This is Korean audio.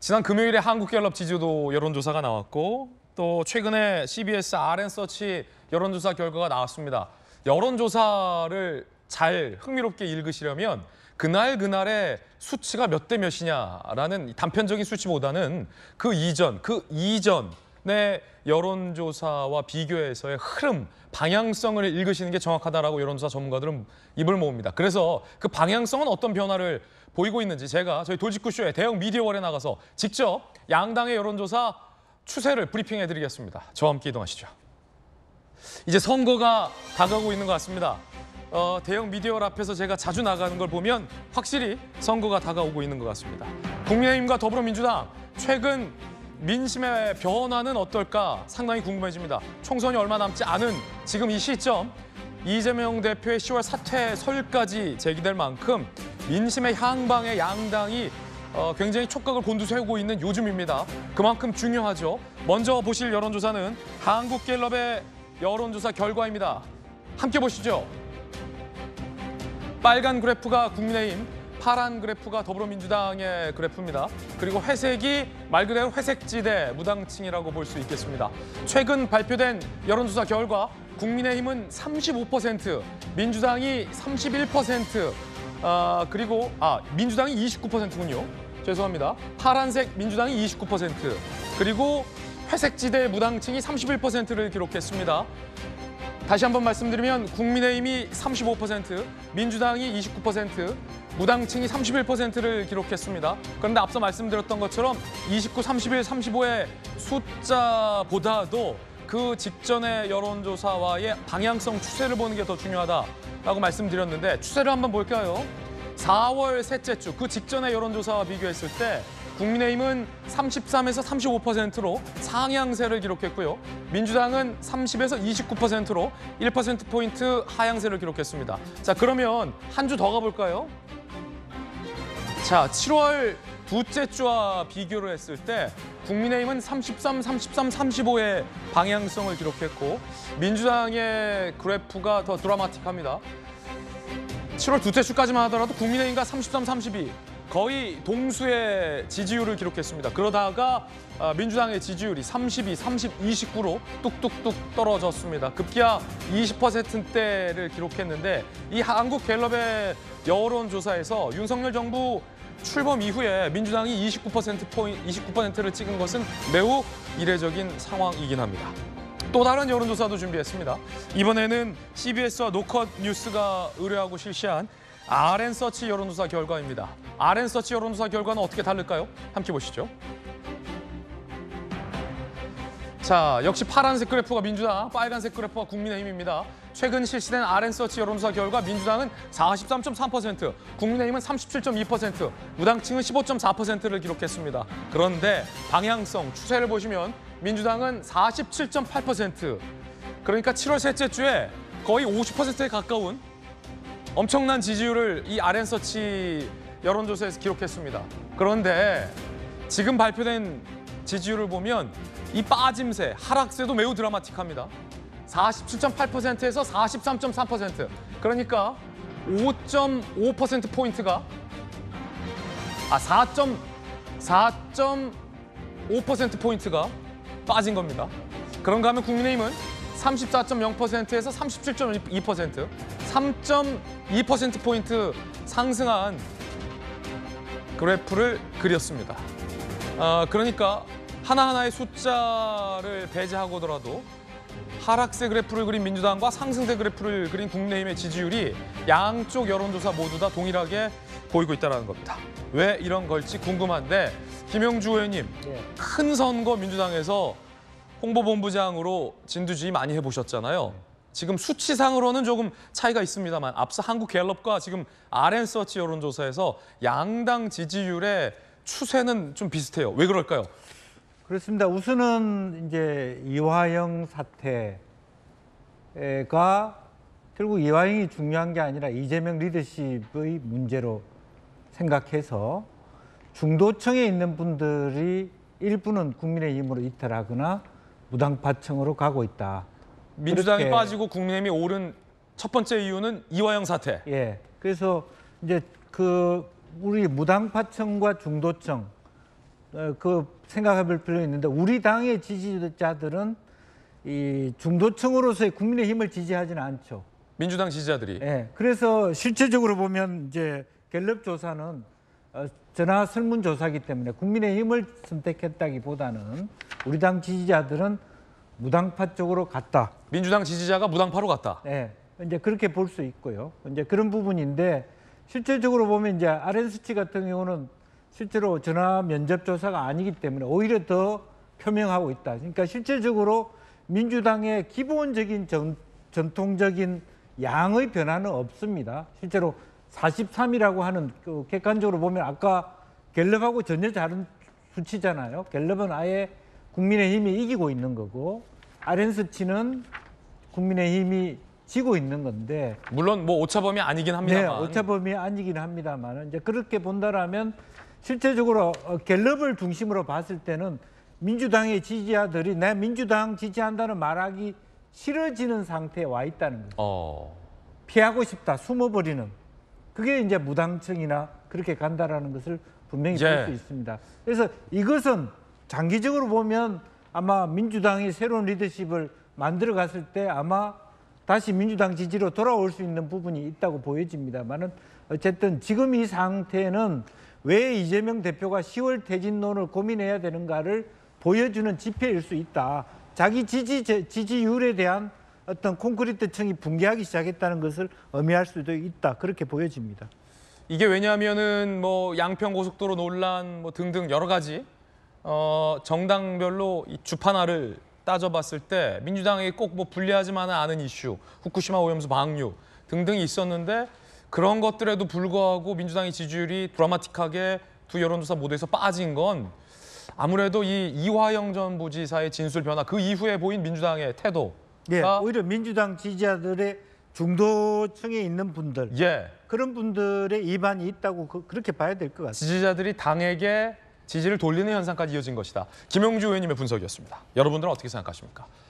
지난 금요일에 한국갤럽 지지도 여론조사가 나왔고 또 최근에 CBS RN서치 여론조사 결과가 나왔습니다. 여론조사를 잘 흥미롭게 읽으시려면 그날의 수치가 몇 대 몇이냐라는 단편적인 수치보다는 그 이전의 여론조사와 비교해서의 흐름, 방향성을 읽으시는 게 정확하다라고 여론조사 전문가들은 입을 모읍니다. 그래서 그 방향성은 어떤 변화를 보이고 있는지 제가 저희 돌직구쇼에 대형 미디어월에 나가서 직접 양당의 여론조사 추세를 브리핑해드리겠습니다. 저와 함께 이동하시죠. 이제 선거가 다가오고 있는 것 같습니다. 대형 미디어월 앞에서 제가 자주 나가는 걸 보면 확실히 선거가 다가오고 있는 것 같습니다. 국민의힘과 더불어민주당 최근 민심의 변화는 어떨까 상당히 궁금해집니다. 총선이 얼마 남지 않은 지금 이 시점 이재명 대표의 10월 사퇴설까지 제기될 만큼 민심의 향방에 양당이 굉장히 촉각을 곤두세우고 있는 요즘입니다. 그만큼 중요하죠. 먼저 보실 여론조사는 한국갤럽의 여론조사 결과입니다. 함께 보시죠. 빨간 그래프가 국민의힘, 파란 그래프가 더불어민주당의 그래프입니다. 그리고 회색이 말 그대로 회색지대 무당층이라고 볼 수 있겠습니다. 최근 발표된 여론조사 결과 국민의힘은 35%, 민주당이 31%, 그리고 민주당이 29%군요. 죄송합니다. 파란색 민주당이 29%, 그리고 회색지대 무당층이 31%를 기록했습니다. 다시 한번 말씀드리면 국민의힘이 35%, 민주당이 29%, 무당층이 31%를 기록했습니다. 그런데 앞서 말씀드렸던 것처럼 29, 31, 35의 숫자보다도 그 직전의 여론조사와의 방향성 추세를 보는 게 더 중요하다라고 말씀드렸는데 추세를 한번 볼까요? 4월 셋째 주 그 직전의 여론조사와 비교했을 때 국민의힘은 33에서 35%로 상향세를 기록했고요. 민주당은 30에서 29%로 1%포인트 하향세를 기록했습니다. 자, 그러면 한 주 더 가볼까요? 자, 7월 둘째 주와 비교를 했을 때 국민의힘은 33, 33, 35의 방향성을 기록했고 민주당의 그래프가 더 드라마틱합니다. 7월 둘째 주까지만 하더라도 국민의힘과 33, 32 거의 동수의 지지율을 기록했습니다. 그러다가 민주당의 지지율이 32, 30, 29로 뚝뚝뚝 떨어졌습니다. 급기야 20%대를 기록했는데 이 한국갤럽의 여론조사에서 윤석열 정부 출범 이후에 민주당이 29%를 찍은 것은 매우 이례적인 상황이긴 합니다. 또 다른 여론조사도 준비했습니다. 이번에는 CBS와 노컷 뉴스가 의뢰하고 실시한 RN서치 여론조사 결과입니다. RN서치 여론조사 결과는 어떻게 다를까요? 함께 보시죠. 자, 역시 파란색 그래프가 민주당, 빨간색 그래프가 국민의힘입니다. 최근 실시된 RN서치 여론조사 결과 민주당은 43.3%, 국민의힘은 37.2%, 무당층은 15.4%를 기록했습니다. 그런데 방향성, 추세를 보시면 민주당은 47.8%, 그러니까 7월 셋째 주에 거의 50%에 가까운 엄청난 지지율을 이 RN서치 여론조사에서 기록했습니다. 그런데 지금 발표된 지지율을 보면 이 빠짐세, 하락세도 매우 드라마틱합니다. 47.8%에서 43.3%. 그러니까 5.5%포인트가 4.5%포인트가 빠진 겁니다. 그런가 하면 국민의힘은 34.0%에서 37.2%, 3.2%포인트 상승한 그래프를 그렸습니다. 그러니까 하나하나의 숫자를 배제하고더라도 하락세 그래프를 그린 민주당과 상승세 그래프를 그린 국민의힘의 지지율이 양쪽 여론조사 모두 다 동일하게 보이고 있다는 겁니다. 왜 이런 걸지 궁금한데 김영주 의원님, 큰 선거 민주당에서 홍보본부장으로 진두지휘 많이 해보셨잖아요. 지금 수치상으로는 조금 차이가 있습니다만 앞서 한국갤럽과 지금 RN서치 여론조사에서 양당 지지율의 추세는 좀 비슷해요. 왜 그럴까요? 그렇습니다. 우선은 이제 이화영 사태가 결국 이화영이 중요한 게 아니라 이재명 리더십의 문제로 생각해서 중도층에 있는 분들이 일부는 국민의힘으로 이탈하거나 무당파층으로 가고 있다. 민주당이 그렇게, 빠지고 국민의힘이 오른 첫 번째 이유는 이화영 사태. 예. 그래서 이제 우리 무당파층과 중도층 그 생각해볼 필요 있는데 우리 당의 지지자들은 이 중도층으로서의 국민의힘을 지지하지는 않죠. 민주당 지지자들이. 예. 그래서 실질적으로 보면 이제 갤럽 조사는 전화 설문조사이기 때문에 국민의힘을 선택했다기보다는 우리 당 지지자들은 무당파 쪽으로 갔다. 민주당 지지자가 무당파로 갔다. 예. 이제 그렇게 볼 수 있고요. 이제 그런 부분인데 실질적으로 보면 이제 RN수치 같은 경우는 실제로 전화 면접 조사가 아니기 때문에 오히려 더 표명하고 있다. 그러니까 실질적으로 민주당의 기본적인 전통적인 양의 변화는 없습니다. 실제로 43이라고 하는 그 객관적으로 보면 아까 갤럽하고 전혀 다른 수치잖아요. 갤럽은 아예 국민의힘이 이기고 있는 거고 RN수치는 국민의힘이 지고 있는 건데 물론 뭐 오차범위 아니긴 합니다만. 네, 오차범위 아니긴 합니다만 이제 그렇게 본다라면 실제적으로 갤럽을 중심으로 봤을 때는 민주당의 지지자들이 내 민주당 지지한다는 말하기 싫어지는 상태에 와 있다는 거죠. 피하고 싶다, 숨어버리는. 그게 이제 무당층이나 그렇게 간다라는 것을 분명히 볼 수 있습니다. 그래서 이것은 장기적으로 보면 아마 민주당이 새로운 리더십을 만들어 갔을 때 아마 다시 민주당 지지로 돌아올 수 있는 부분이 있다고 보여집니다만은 어쨌든 지금 이 상태는 왜 이재명 대표가 10월 퇴진론을 고민해야 되는가를 보여주는 지표일 수 있다. 자기 지지율에 대한 어떤 콘크리트층이 붕괴하기 시작했다는 것을 의미할 수도 있다. 그렇게 보여집니다. 이게 왜냐하면은 뭐 양평 고속도로 논란 뭐 등등 여러 가지 정당별로 이 주파나를 따져봤을 때 민주당이 꼭 뭐 불리하지만은 않은 이슈, 후쿠시마 오염수 방류 등등이 있었는데 그런 것들에도 불구하고 민주당의 지지율이 드라마틱하게 두 여론조사 모두에서 빠진 건 아무래도 이 이화영 전 부지사의 진술 변화 그 이후에 보인 민주당의 태도. 예, 오히려 민주당 지지자들의 중도층에 있는 분들 그런 분들의 이반이 있다고 그렇게 봐야 될 것 같습니다. 지지자들이 당에게 지지를 돌리는 현상까지 이어진 것이다. 김용주 의원님의 분석이었습니다. 여러분들은 어떻게 생각하십니까?